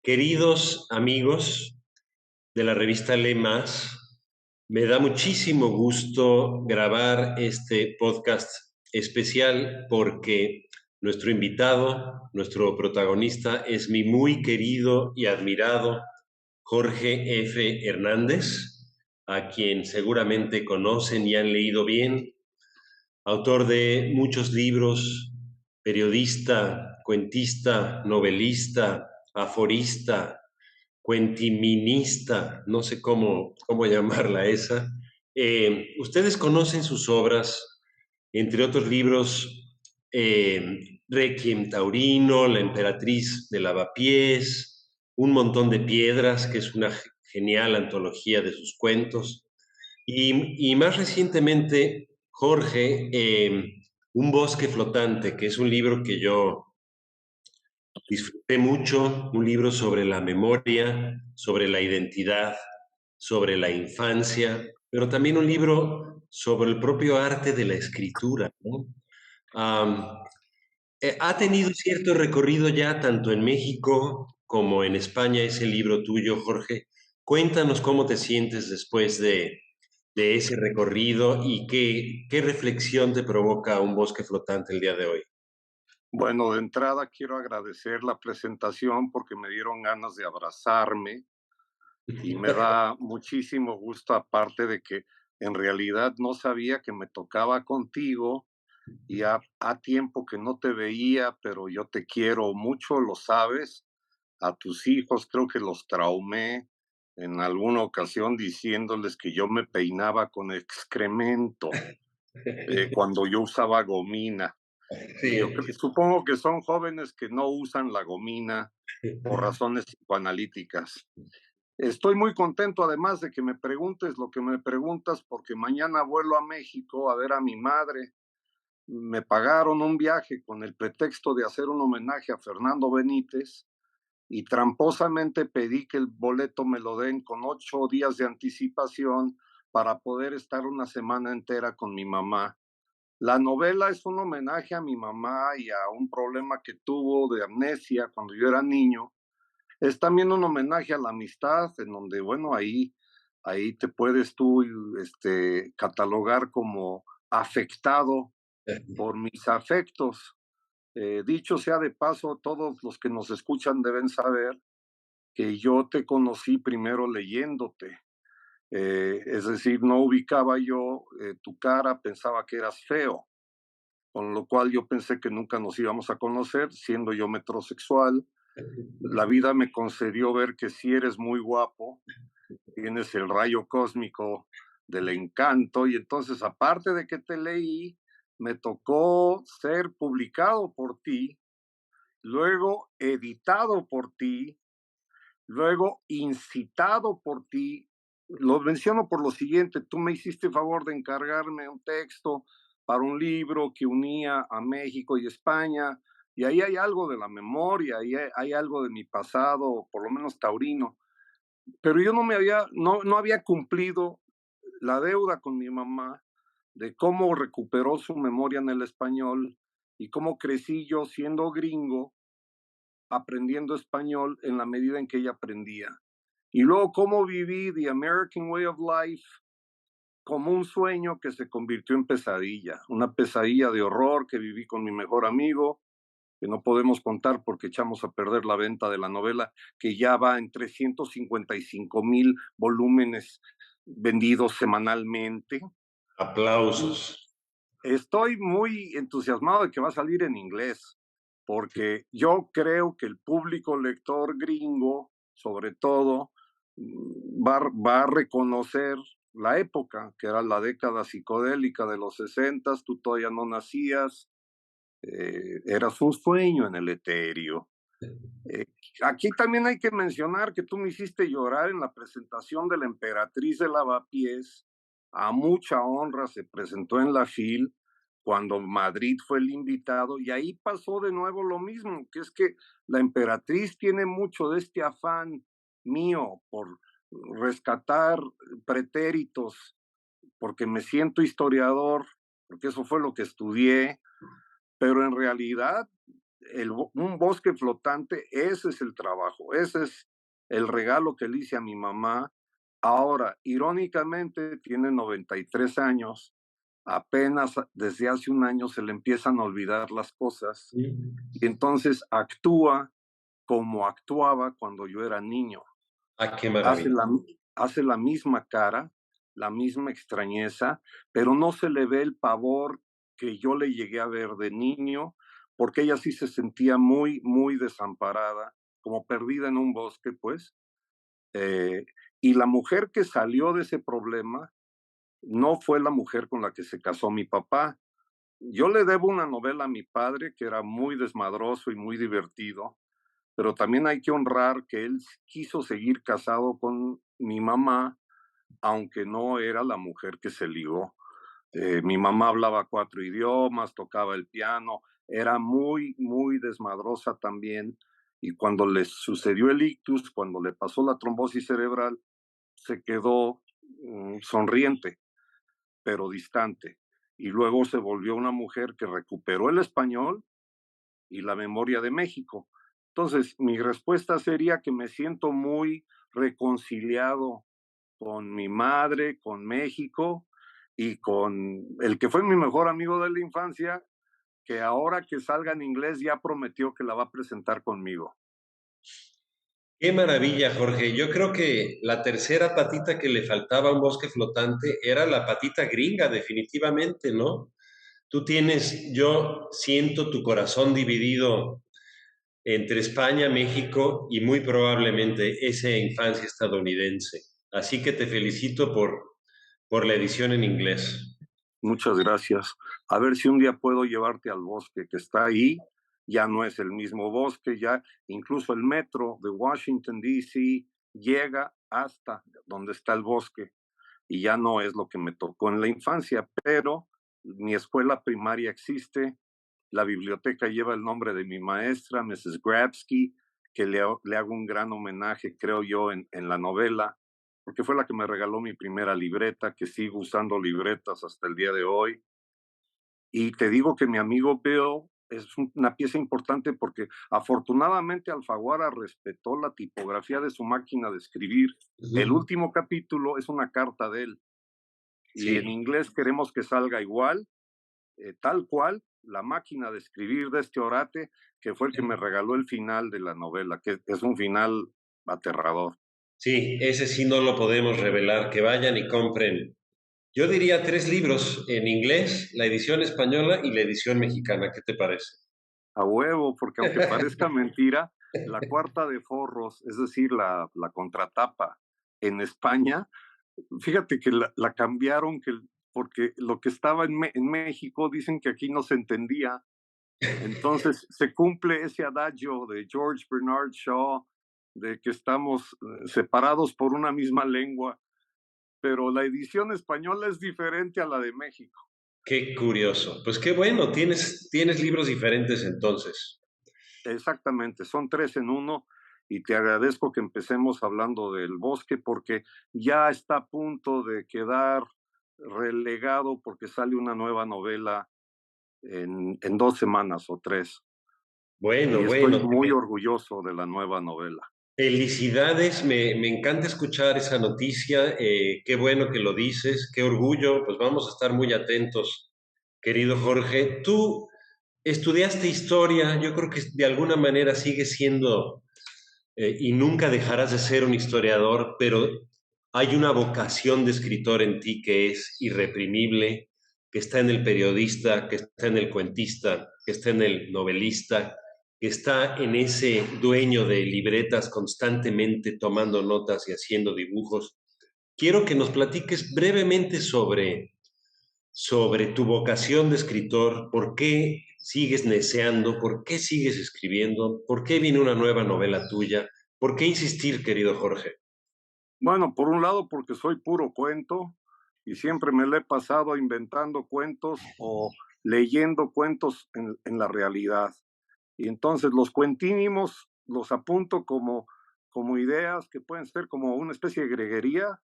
Queridos amigos de la revista Lee Más, me da muchísimo gusto grabar este podcast especial porque nuestro invitado, nuestro protagonista es mi muy querido y admirado Jorge F. Hernández, a quien seguramente conocen y han leído bien, autor de muchos libros, periodista, cuentista, novelista, aforista, cuentiminista, no sé cómo llamarla esa. Ustedes conocen sus obras, entre otros libros, Requiem Taurino, La Emperatriz de Lavapiés, Un montón de piedras, que es una genial antología de sus cuentos, y más recientemente, Jorge, Un bosque flotante, que es un libro que yo disfruté mucho, un libro sobre la memoria, sobre la identidad, sobre la infancia, pero también un libro sobre el propio arte de la escritura, ¿no? Um, ha tenido cierto recorrido ya tanto en México como en España ese libro tuyo, Jorge. Cuéntanos cómo te sientes después de ese recorrido y qué reflexión te provoca un bosque flotante el día de hoy. Bueno, de entrada quiero agradecer la presentación porque me dieron ganas de abrazarme y me da muchísimo gusto, aparte de que en realidad no sabía que me tocaba contigo y ha tiempo que no te veía, pero yo te quiero mucho, lo sabes. A tus hijos creo que los traumé en alguna ocasión diciéndoles que yo me peinaba con excremento cuando yo usaba gomina. Y yo Sí, supongo que son jóvenes que no usan la gomina por razones psicoanalíticas. Estoy muy contento, además de que me preguntes lo que me preguntas, porque mañana vuelo a México a ver a mi madre. Me pagaron un viaje con el pretexto de hacer un homenaje a Fernando Benítez y tramposamente pedí que el boleto me lo den con 8 días de anticipación para poder estar una semana entera con mi mamá. La novela es un homenaje a mi mamá y a un problema que tuvo de amnesia cuando yo era niño. Es también un homenaje a la amistad, en donde, bueno, ahí te puedes tú catalogar como afectado por mis afectos. Dicho sea de paso, todos los que nos escuchan deben saber que yo te conocí primero leyéndote. Es decir, no ubicaba yo tu cara, pensaba que eras feo, con lo cual yo pensé que nunca nos íbamos a conocer, siendo yo metrosexual. La vida me concedió ver que sí eres muy guapo, tienes el rayo cósmico del encanto, y entonces, aparte de que te leí, me tocó ser publicado por ti, luego editado por ti, luego incitado por ti. Lo menciono por lo siguiente: tú me hiciste favor de encargarme un texto para un libro que unía a México y España, y ahí hay algo de la memoria, ahí hay algo de mi pasado, por lo menos taurino, pero yo no había cumplido la deuda con mi mamá de cómo recuperó su memoria en el español y cómo crecí yo siendo gringo aprendiendo español en la medida en que ella aprendía. Y luego cómo viví The American Way of Life como un sueño que se convirtió en pesadilla, una pesadilla de horror que viví con mi mejor amigo, que no podemos contar porque echamos a perder la venta de la novela, que ya va en 355,000 volúmenes vendidos semanalmente. Y aplausos. estoy muy entusiasmado de que va a salir en inglés, porque yo creo que el público lector gringo, sobre todo, va a reconocer la época, que era la década psicodélica de los 60. Tú todavía no nacías, eras un sueño en el etéreo. Eh, Aquí también hay que mencionar que tú me hiciste llorar en la presentación de La Emperatriz de Lavapiés. A mucha honra se presentó en la FIL cuando Madrid fue el invitado, y ahí pasó de nuevo lo mismo, que es que La Emperatriz tiene mucho de este afán mío por rescatar pretéritos, porque me siento historiador, porque eso fue lo que estudié, pero en realidad un bosque flotante, ese es el trabajo, ese es el regalo que le hice a mi mamá. Ahora, irónicamente, tiene 93 años, apenas desde hace un año se le empiezan a olvidar las cosas y entonces actúa como actuaba cuando yo era niño. Ah, qué Hace maravilla. la, hace la misma cara, la misma extrañeza, pero no se le ve el pavor que yo le llegué a ver de niño, porque ella sí se sentía muy, muy desamparada, como perdida en un bosque, pues. Eh, y la mujer que salió de ese problema no fue la mujer con la que se casó mi papá. Yo le debo una novela a mi padre que era muy desmadroso y muy divertido, pero también hay que honrar que él quiso seguir casado con mi mamá, aunque no era la mujer que se ligó. Mi mamá hablaba 4 idiomas, tocaba el piano, era muy, muy desmadrosa también. Y cuando le sucedió el ictus, cuando le pasó la trombosis cerebral, se quedó sonriente, pero distante. Y luego se volvió una mujer que recuperó el español y la memoria de México. Entonces, mi respuesta sería que me siento muy reconciliado con mi madre, con México y con el que fue mi mejor amigo de la infancia, que ahora que salga en inglés ya prometió que la va a presentar conmigo. Qué maravilla, Jorge. Yo creo que la tercera patita que le faltaba a un bosque flotante era la patita gringa, definitivamente, ¿no? Tú tienes, yo siento tu corazón dividido entre España, México y muy probablemente esa infancia estadounidense. Así que te felicito por la edición en inglés. Muchas gracias. A ver si un día puedo llevarte al bosque que está ahí. Ya no es el mismo bosque, ya incluso el metro de Washington, D.C. llega hasta donde está el bosque y ya no es lo que me tocó en la infancia, pero mi escuela primaria existe, la biblioteca lleva el nombre de mi maestra, Mrs. Grabsky, que le hago un gran homenaje, creo yo, en la novela, porque fue la que me regaló mi primera libreta, que sigo usando libretas hasta el día de hoy. Y te digo que mi amigo Bill es una pieza importante porque afortunadamente Alfaguara respetó la tipografía de su máquina de escribir. El Ujú. último capítulo es una carta de él y en Sí, inglés queremos que salga igual, tal cual, la máquina de escribir de este orate, que fue el que me regaló el final de la novela, que es un final aterrador. sí, ese sí no lo podemos revelar. Que vayan y compren. Yo diría tres libros en inglés, la edición española y la edición mexicana. ¿Qué te parece? A huevo, porque aunque parezca mentira, la cuarta de forros, es decir, la contratapa en España, fíjate que la cambiaron porque lo que estaba en México dicen que aquí no se entendía. Entonces se cumple ese adagio de George Bernard Shaw de que estamos separados por una misma lengua, pero la edición española es diferente a la de México. Qué curioso. Pues qué bueno, tienes libros diferentes entonces. Exactamente, son tres en uno y te agradezco que empecemos hablando del bosque porque ya está a punto de quedar relegado porque sale una nueva novela en 2 semanas o 3 Bueno, y estoy bueno, muy orgulloso de la nueva novela. felicidades, me encanta escuchar esa noticia, qué bueno que lo dices, qué orgullo, pues vamos a estar muy atentos, querido Jorge. Tú estudiaste historia, yo creo que de alguna manera sigues siendo y nunca dejarás de ser un historiador, pero hay una vocación de escritor en ti que es irreprimible, que está en el periodista, que está en el cuentista, que está en el novelista, que está en ese dueño de libretas constantemente tomando notas y haciendo dibujos. Quiero que nos platiques brevemente sobre tu vocación de escritor, por qué sigues neceando, por qué sigues escribiendo, por qué viene una nueva novela tuya, por qué insistir, querido Jorge. Bueno, por un lado porque soy puro cuento y siempre me lo he pasado inventando cuentos o leyendo cuentos en la realidad. Y entonces los cuentínimos los apunto como ideas que pueden ser como una especie de greguería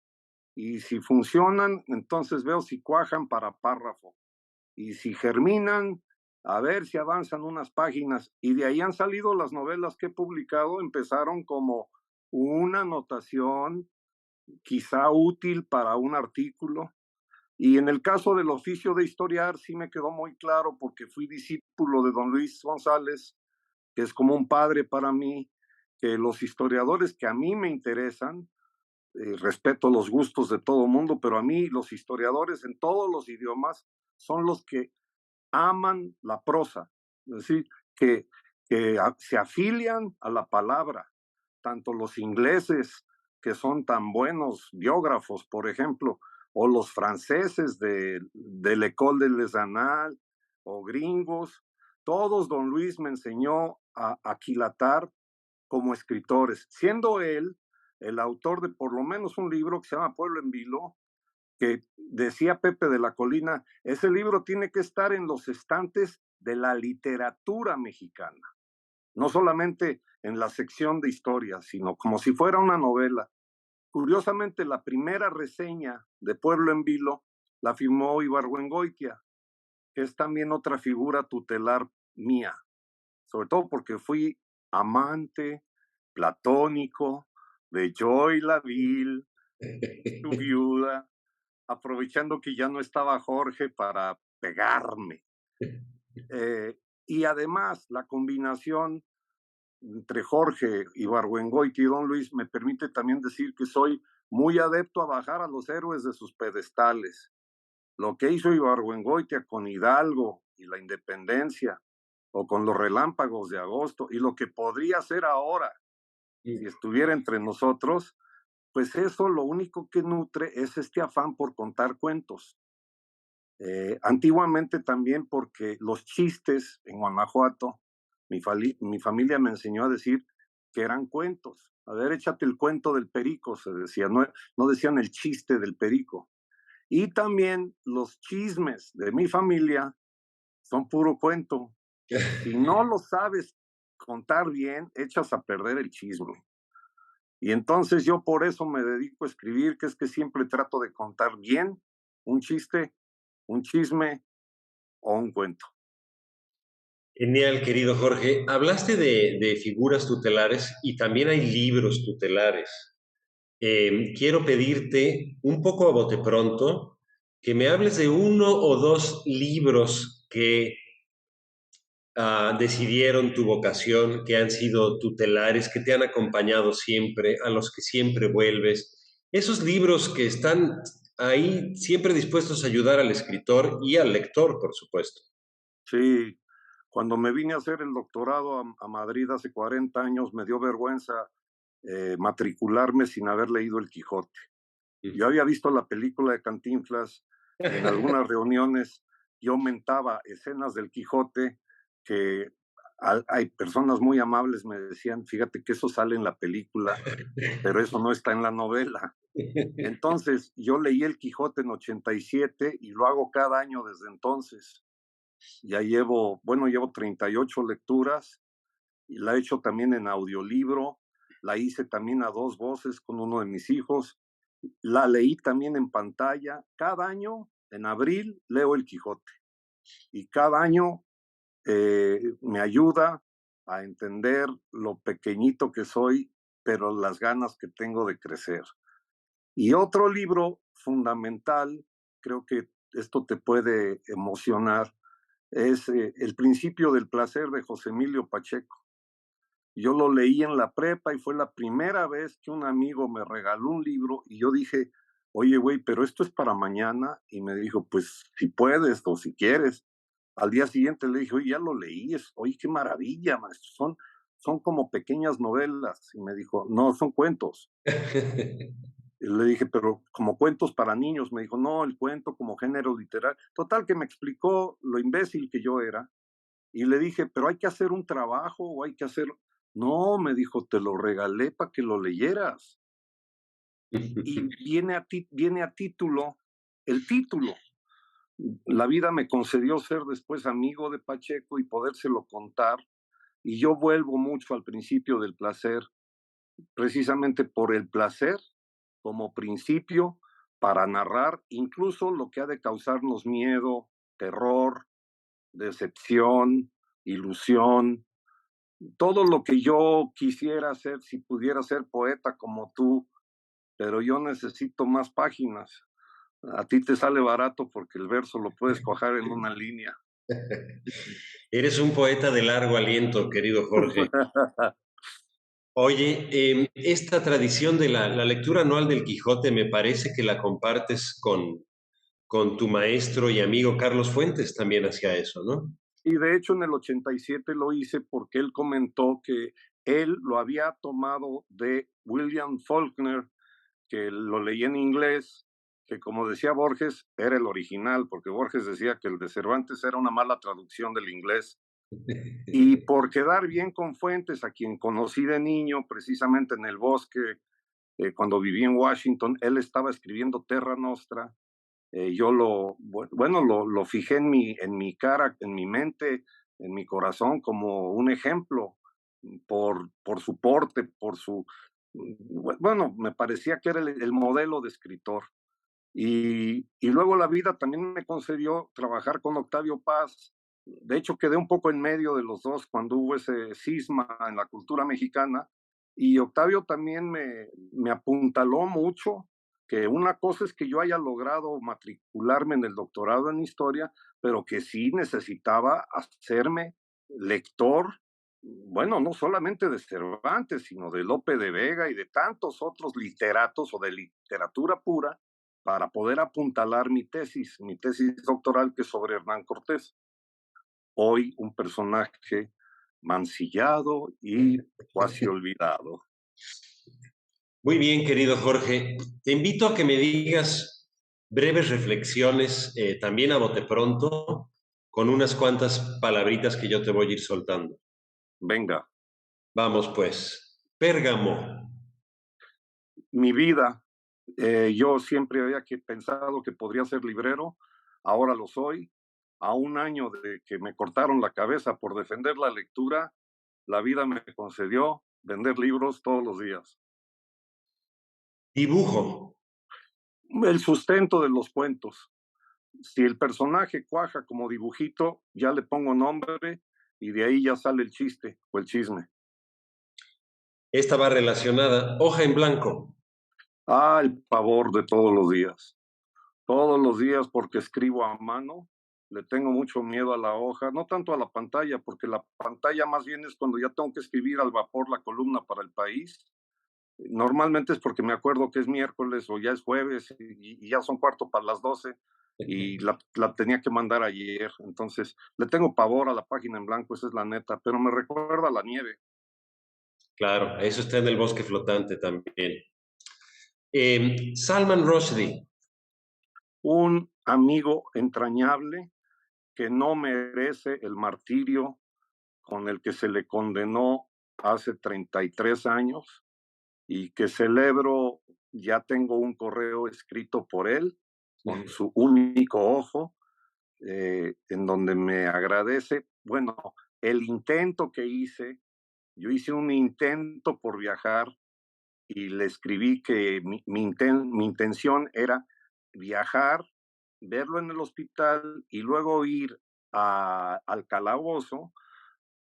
y si funcionan, entonces veo si cuajan para párrafo. Y si germinan, a ver si avanzan unas páginas. Y de ahí han salido las novelas que he publicado, empezaron como una anotación quizá útil para un artículo. Y en el caso del oficio de historiar, sí me quedó muy claro porque fui discípulo de don Luis González, que es como un padre para mí, que los historiadores que a mí me interesan, respeto los gustos de todo el mundo, pero a mí los historiadores en todos los idiomas son los que aman la prosa, es decir, que, se afilian a la palabra, tanto los ingleses, que son tan buenos biógrafos, por ejemplo, o los franceses de l'École de les Annales, o gringos, todos don Luis me enseñó a aquilatar como escritores, siendo él el autor de por lo menos un libro que se llama Pueblo en Vilo, que decía Pepe de la Colina, ese libro tiene que estar en los estantes de la literatura mexicana, no solamente en la sección de historia, sino como si fuera una novela. Curiosamente, la primera reseña de Pueblo en Vilo la firmó Ibargüengoitia, que es también otra figura tutelar mía, sobre todo porque fui amante platónico de Joy Laville, su viuda, aprovechando que ya no estaba Jorge para pegarme. Y además, la combinación entre Jorge Ibargüengoitia y don Luis me permite también decir que soy muy adepto a bajar a los héroes de sus pedestales. Lo que hizo Ibargüengoitia con Hidalgo y la independencia, o con los relámpagos de agosto, y lo que podría hacer ahora si estuviera entre nosotros, pues eso lo único que nutre es este afán por contar cuentos. Antiguamente también porque los chistes en Guanajuato, mi familia me enseñó a decir que eran cuentos. A ver, échate el cuento del perico, se decía, no, no decían el chiste del perico. Y también los chismes de mi familia son puro cuento. Si no lo sabes contar bien, echas a perder el chisme. Y entonces yo por eso me dedico a escribir, que es que siempre trato de contar bien un chiste, un chisme o un cuento. Genial, querido Jorge. Hablaste de figuras tutelares y también hay libros tutelares. Quiero pedirte un poco a bote pronto que me hables de uno o dos libros que decidieron tu vocación, que han sido tutelares, que te han acompañado siempre, a los que siempre vuelves. Esos libros que están ahí siempre dispuestos a ayudar al escritor y al lector, por supuesto. Sí, cuando me vine a hacer el doctorado a Madrid hace 40 años, me dio vergüenza matricularme sin haber leído El Quijote. Yo había visto la película de Cantinflas y en algunas reuniones yo mentaba escenas del Quijote que hay personas muy amables me decían, fíjate que eso sale en la película, pero eso no está en la novela. Entonces, yo leí El Quijote en 87 y lo hago cada año desde entonces. Ya llevo 38 lecturas y la he hecho también en audiolibro, la hice también a dos voces con uno de mis hijos, la leí también en pantalla. Cada año, en abril, leo El Quijote y cada año me ayuda a entender lo pequeñito que soy, pero las ganas que tengo de crecer. Y otro libro fundamental, creo que esto te puede emocionar, es El principio del placer de José Emilio Pacheco. Yo lo leí en la prepa y fue la primera vez que un amigo me regaló un libro y yo dije, oye, güey, pero esto es para mañana. Y me dijo, pues si puedes o si quieres. Al día siguiente le dije, oye, ya lo leí, oye, qué maravilla, maestro, son como pequeñas novelas. Y me dijo, no, son cuentos. Y le dije, pero como cuentos para niños. Me dijo, no, el cuento como género literario. Total, que me explicó lo imbécil que yo era. Y le dije, pero hay que hacer un trabajo o hay que hacer... No, me dijo, te lo regalé para que lo leyeras. Y viene a título, el título. La vida me concedió ser después amigo de Pacheco y podérselo contar. Y yo vuelvo mucho al principio del placer, precisamente por el placer como principio para narrar incluso lo que ha de causarnos miedo, terror, decepción, ilusión, todo lo que yo quisiera hacer si pudiera ser poeta como tú, pero yo necesito más páginas. A ti te sale barato porque el verso lo puedes cuajar en una línea. Eres un poeta de largo aliento, querido Jorge. Oye, esta tradición de la lectura anual del Quijote me parece que la compartes con tu maestro y amigo Carlos Fuentes, también hacia eso, ¿no? Y de hecho en el 87 lo hice porque él comentó que él lo había tomado de William Faulkner, que lo leí en inglés, que como decía Borges, era el original, porque Borges decía que el de Cervantes era una mala traducción del inglés. Y por quedar bien con Fuentes, a quien conocí de niño, precisamente en el bosque, cuando viví en Washington, él estaba escribiendo Terra Nostra. Yo lo fijé en mi cara, en mi mente, en mi corazón como un ejemplo por su porte, por su... Bueno, me parecía que era el modelo de escritor. Y luego la vida también me concedió trabajar con Octavio Paz. De hecho, quedé un poco en medio de los dos cuando hubo ese cisma en la cultura mexicana. Y Octavio también me apuntaló mucho, que una cosa es que yo haya logrado matricularme en el doctorado en historia, pero que sí necesitaba hacerme lector, bueno, no solamente de Cervantes, sino de Lope de Vega y de tantos otros literatos o de literatura pura, para poder apuntalar mi tesis doctoral, que es sobre Hernán Cortés. Hoy un personaje mancillado y cuasi olvidado. Muy bien, querido Jorge. Te invito a que me digas breves reflexiones, también a bote pronto, con unas cuantas palabritas que yo te voy a ir soltando. Venga, Vamos pues. Pérgamo. mi vida, yo siempre había pensado que podría ser librero, ahora lo soy. A un año de que me cortaron la cabeza por defender la lectura, la vida me concedió vender libros todos los días. Dibujo. El sustento de los cuentos. Si el personaje cuaja como dibujito, ya le pongo nombre y de ahí ya sale el chiste o el chisme. Esta va relacionada. Hoja en blanco. Ah, el pavor de todos los días. Todos los días porque escribo a mano, le tengo mucho miedo a la hoja, no tanto a la pantalla, porque la pantalla más bien es cuando ya tengo que escribir al vapor la columna para el país. Normalmente es porque me acuerdo que es miércoles o ya es jueves y ya son cuarto para las 12 y la tenía que mandar ayer. Entonces, le tengo pavor a la página en blanco, esa es la neta, pero me recuerda a la nieve. Claro, eso está en el bosque flotante también. Salman Rushdie. Un amigo entrañable que no merece el martirio con el que se le condenó hace 33 años y que celebro, ya tengo un correo escrito por él con su único ojo, en donde me agradece, bueno, el intento que hice. Yo hice un intento por viajar y le escribí que mi intención era viajar, verlo en el hospital y luego ir al calabozo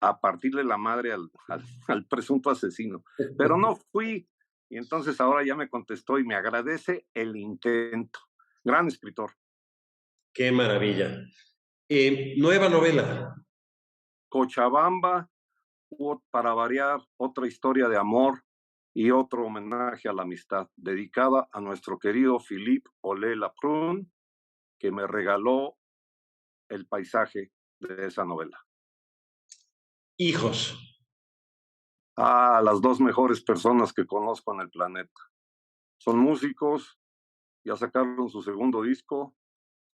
a partirle la madre al presunto asesino. Pero no fui. Y entonces ahora ya me contestó y me agradece el intento. Gran escritor. Qué maravilla. Nueva novela. Cochabamba, para variar, otra historia de amor y otro homenaje a la amistad, dedicada a nuestro querido Philippe Olé Laprune, que me regaló el paisaje de esa novela. Hijos. A las dos mejores personas que conozco en el planeta. Son músicos, ya sacaron su segundo disco.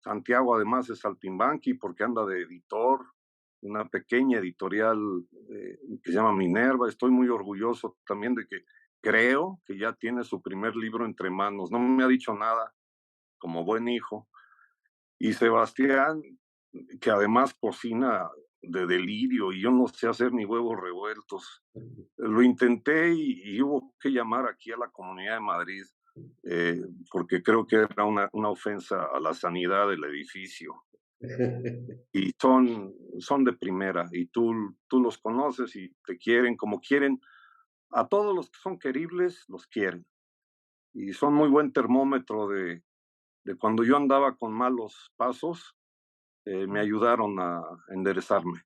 Santiago además es saltimbanqui porque anda de editor, una pequeña editorial que se llama Minerva. Estoy muy orgulloso también de que creo que ya tiene su primer libro entre manos. No me ha dicho nada, como buen hijo. Y Sebastián, que además cocina de delirio y yo no sé hacer ni huevos revueltos. Lo intenté y hubo que llamar aquí a la Comunidad de Madrid, porque creo que era una ofensa a la sanidad del edificio. y son de primera, y tú los conoces y te quieren como quieren. A todos los que son queribles, los quieren. Y son muy buen termómetro de cuando yo andaba con malos pasos, me ayudaron a enderezarme.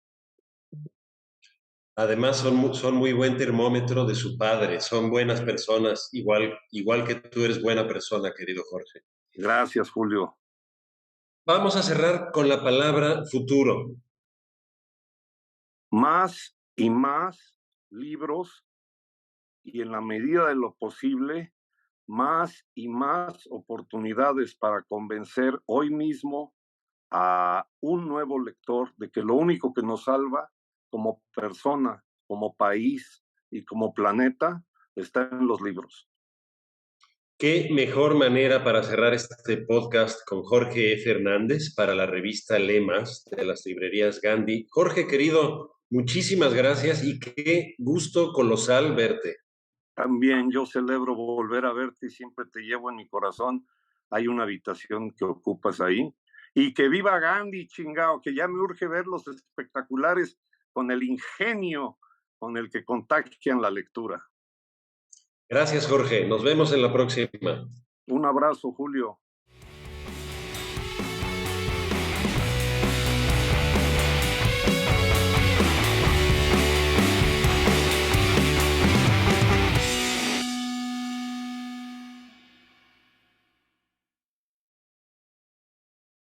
Además, son muy buen termómetro de su padre, son buenas personas, igual que tú eres buena persona, querido Jorge. Gracias, Julio. Vamos a cerrar con la palabra futuro. Más y más libros y en la medida de lo posible, más y más oportunidades para convencer hoy mismo a un nuevo lector de que lo único que nos salva como persona, como país y como planeta está en los libros. ¿Qué mejor manera para cerrar este podcast con Jorge F. Hernández para la revista Lemas de las librerías Gandhi? Jorge, querido, muchísimas gracias y qué gusto colosal verte. También yo celebro volver a verte y siempre te llevo en mi corazón. Hay una habitación que ocupas ahí. Y que viva Gandhi, chingao, que ya me urge ver los espectaculares con el ingenio con el que contagian la lectura. Gracias, Jorge. Nos vemos en la próxima. Un abrazo, Julio.